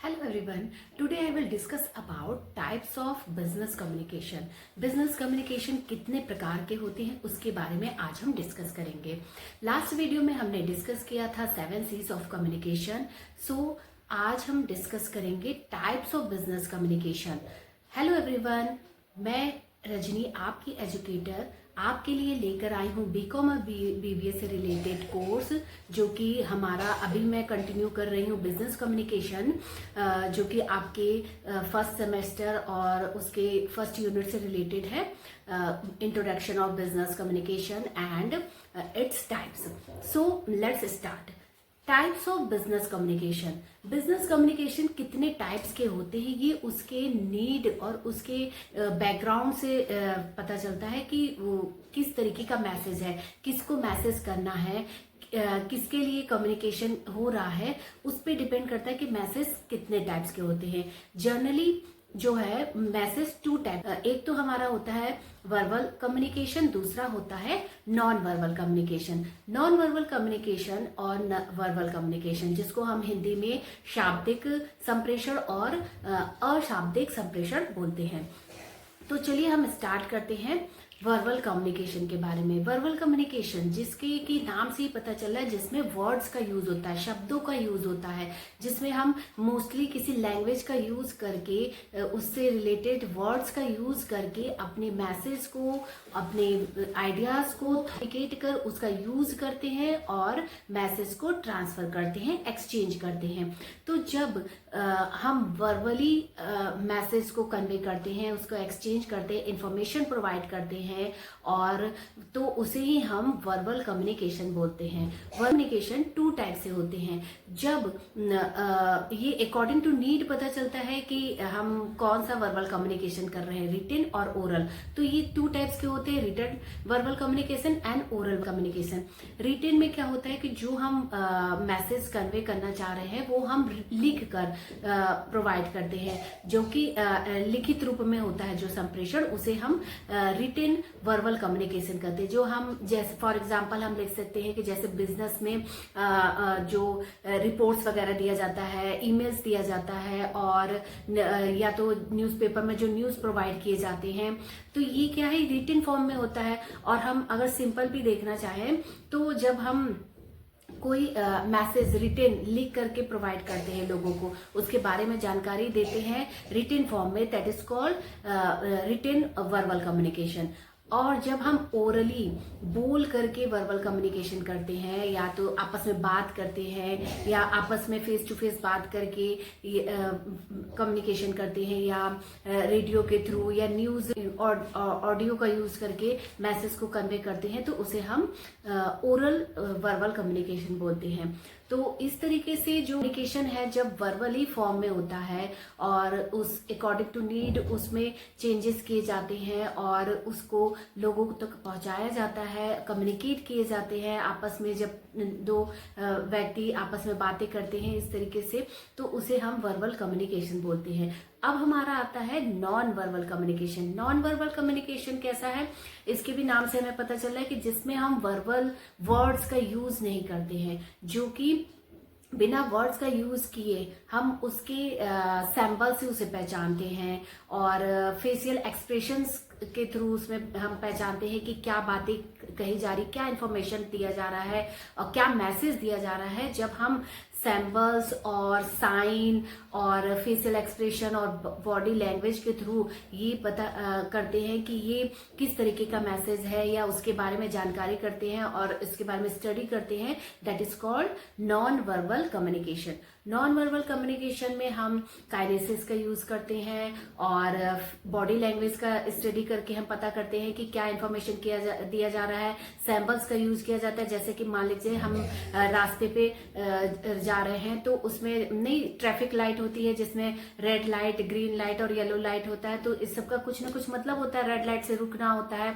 Hello everyone. Today I will discuss about types of business communication. Business communication कितने प्रकार के होते हैं उसके बारे में आज हम डिस्कस करेंगे. लास्ट वीडियो में हमने डिस्कस किया था 7 C's ऑफ कम्युनिकेशन. सो आज हम डिस्कस करेंगे types of business communication. Hello everyone, मैं रजनी आपकी एजुकेटर आपके लिए लेकर आई हूँ बीकॉम और बीबीए से रिलेटेड कोर्स, जो कि हमारा अभी मैं कंटिन्यू कर रही हूँ बिजनेस कम्युनिकेशन, जो कि आपके फर्स्ट सेमेस्टर और उसके फर्स्ट यूनिट से रिलेटेड है. Introduction of business communication and its types. So let's start. Types of business communication. Business communication कितने टाइप्स के होते हैं ये उसके नीड और उसके बैकग्राउंड से पता चलता है कि वो किस तरीके का मैसेज है, किसको मैसेज करना है, किसके लिए कम्युनिकेशन हो रहा है, उस पर डिपेंड करता है कि मैसेज कितने टाइप्स के होते हैं. जनरली जो है मैसेज 2 टाइप, एक तो हमारा होता है वर्बल कम्युनिकेशन, दूसरा होता है non verbal communication. Non verbal communication और वर्बल कम्युनिकेशन, जिसको हम हिंदी में शाब्दिक संप्रेषण और अशाब्दिक संप्रेषण बोलते हैं. तो चलिए हम स्टार्ट करते हैं वर्बल कम्युनिकेशन के बारे में. वर्बल कम्युनिकेशन जिसके की नाम से ही पता चल रहा है, जिसमें वर्ड्स का यूज होता है, शब्दों का यूज होता है, जिसमें हम मोस्टली किसी लैंग्वेज का यूज करके, उससे रिलेटेड वर्ड्स का यूज करके अपने मैसेज को, अपने आइडियाज को कम्युनिकेट कर उसका यूज करते हैं और मैसेज को ट्रांसफर करते हैं, एक्सचेंज करते हैं. तो जब हम वर्बली मैसेज को कन्वे करते हैं, उसको एक्सचेंज करते हैं, इंफॉर्मेशन प्रोवाइड करते हैं, और तो उसे ही हम वर्बल कम्युनिकेशन बोलते हैं. कम्युनिकेशन 2 टाइप से होते हैं. जब ये अकॉर्डिंग टू नीड पता चलता है कि हम कौन सा वर्बल कम्युनिकेशन कर रहे हैं, रिटन और ओरल. तो ये 2 टाइप्स के होते हैं, written verbal communication and oral communication. Written में क्या होता है कि जो हम मैसेज कन्वे करना चाह रहे हैं वो हम लिख कर प्रोवाइड करते हैं, जो कि लिखित रूप में होता है. जो संप्रेषण उसे हम रिटन वर्बल कम्युनिकेशन करते हैं. जो हम जैसे फॉर एग्जांपल हम लिख सकते हैं कि जैसे बिजनेस में जो रिपोर्ट्स वगैरह दिया जाता है, ईमेल्स दिया जाता है, और या तो न्यूज़पेपर में जो न्यूज़ प्रोवाइड किए जाते हैं, तो ये क्या है, रिटन फॉर्म में होता है. और हम अगर सिंपल भी देखना चाहें तो जब हम कोई मैसेज रिटन लिख करके प्रोवाइड करते हैं लोगों को, उसके बारे में जानकारी देते हैं रिटन फॉर्म में, that is called written verbal communication. और जब हम ओरली बोल करके वर्बल कम्युनिकेशन करते हैं, या तो आपस में बात करते हैं, या आपस में फेस टू फेस बात करके कम्युनिकेशन करते हैं, या रेडियो के थ्रू या न्यूज ऑडियो का यूज करके मैसेज को कन्वे करते हैं, तो उसे हम ओरल वर्बल कम्युनिकेशन बोलते हैं. तो इस तरीके से जो कम्युनिकेशन है जब वर्बली फॉर्म में होता है और उस अकॉर्डिंग टू नीड उसमें चेंजेस किए जाते हैं और उसको लोगों तक पहुंचाया जाता है, कम्युनिकेट किए जाते हैं आपस में. जब 2 व्यक्ति आपस में बातें करते हैं इस तरीके से, तो उसे हम वर्बल कम्युनिकेशन बोलते हैं. अब हमारा आता है non verbal communication. Non verbal communication कैसा है, इसके भी नाम से हमें पता चल रहा है कि जिसमें हम वर्बल वर्ड्स का यूज नहीं करते हैं, जो कि बिना वर्ड्स का यूज किए हम उसके सैंपल से उसे पहचानते हैं, और फेशियल एक्सप्रेशंस के थ्रू उसमें हम पहचानते हैं कि क्या बातें कही जा रही, क्या इंफॉर्मेशन दिया जा रहा है और क्या मैसेज दिया जा रहा है. जब हम सैम्बल्स और साइन और फेशियल एक्सप्रेशन और बॉडी लैंग्वेज के थ्रू ये पता करते हैं कि ये किस तरीके का मैसेज है, या उसके बारे में जानकारी करते हैं और इसके बारे में स्टडी करते हैं, that is called non verbal communication. Non verbal communication में हम काइनेसिस का यूज करते हैं और बॉडी लैंग्वेज का स्टडी करके हम पता करते हैं कि क्या इंफॉर्मेशन दिया जा रहा है. सैम्पल्स का यूज किया जाता है, जैसे कि मान लीजिए हम रास्ते पे जा रहे हैं, तो उसमें नई ट्रैफिक लाइट होती है जिसमें रेड लाइट, ग्रीन लाइट और येलो लाइट होता है. तो इस सब का कुछ ना कुछ मतलब होता है. रेड लाइट से रुकना होता है,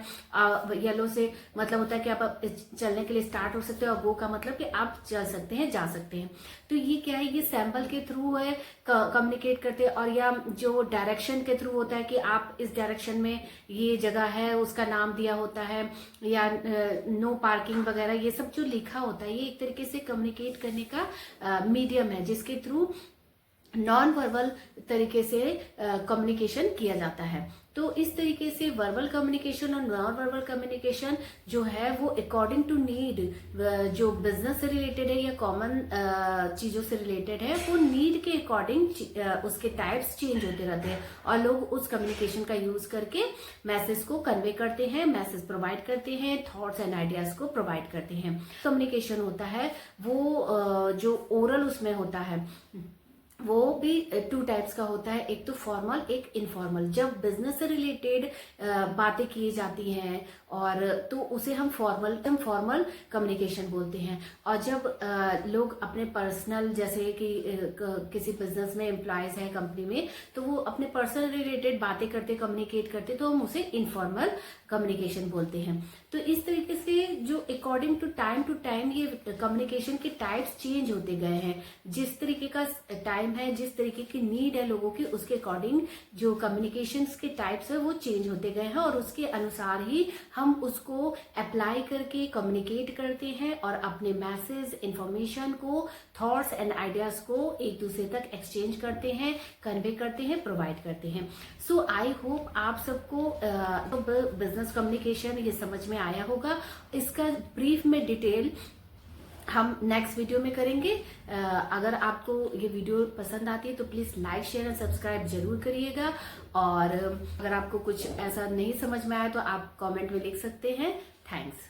येलो से मतलब होता है कि आप चलने के लिए स्टार्ट हो सकते हो, और गो का मतलब कि आप चल सकते हैं, जा सकते हैं. तो ये क्या है, ये सैंपल के थ्रू है कम्युनिकेट करते हैं. और या जो डायरेक्शन के थ्रू होता है कि आप इस डायरेक्शन में ये जगह है, उसका नाम दिया होता है, या नो पार्किंग वगैरह, ये सब जो लिखा होता है, ये एक तरीके से कम्युनिकेट करने का मीडियम है जिसके थ्रू नॉन वर्बल तरीके से कम्युनिकेशन किया जाता है। तो इस तरीके से वर्बल कम्युनिकेशन और नॉन वर्बल कम्युनिकेशन जो है वो अकॉर्डिंग टू नीड, जो बिजनेस से रिलेटेड है या कॉमन चीजों से रिलेटेड है, वो नीड के अकॉर्डिंग उसके टाइप्स चेंज होते रहते हैं और लोग उस कम्युनिकेशन का यूज करके मैसेज को कन्वे करते हैं, मैसेज प्रोवाइड करते हैं, थॉट्स एंड आइडियाज को प्रोवाइड करते हैं। कम्युनिकेशन होता है वो जो ओरल उसमें होता है वो भी 2 टाइप्स का होता है, एक तो फॉर्मल एक इनफॉर्मल। जब बिजनेस से रिलेटेड बातें की जाती हैं और तो उसे हम फॉर्मल कम्युनिकेशन बोलते हैं। और जब लोग अपने पर्सनल, जैसे कि किसी बिजनेस में एम्प्लॉयज है कंपनी में, तो वो अपने पर्सनल रिलेटेड बातें करते, कम्युनिकेट करते, तो हम उसे इनफॉर्मल कम्युनिकेशन बोलते हैं। तो इस तरीके से जो अकॉर्डिंग टू टाइम ये कम्युनिकेशन के टाइप्स चेंज होते गए हैं। जिस तरीके का टाइम है, जिस तरीके की नीड है लोगों की, उसके अकॉर्डिंग जो कम्युनिकेशन के टाइप्स है वो चेंज होते गए हैं और उसके अनुसार ही हम उसको अप्लाई करके कम्युनिकेट करते हैं और अपने मैसेज, इंफॉर्मेशन को, थॉट्स एंड आइडियाज को एक दूसरे तक एक्सचेंज करते हैं, कन्वे करते हैं, प्रोवाइड करते हैं। सो आई होप आप सबको बिजनेस कम्युनिकेशन ये समझ में आया होगा। इसका ब्रीफ में डिटेल हम नेक्स्ट वीडियो में करेंगे। अगर आपको ये वीडियो पसंद आती है तो please like, share and subscribe जरूर करिएगा। और अगर आपको कुछ ऐसा नहीं समझ में आया तो आप कमेंट में लिख सकते हैं। थैंक्स।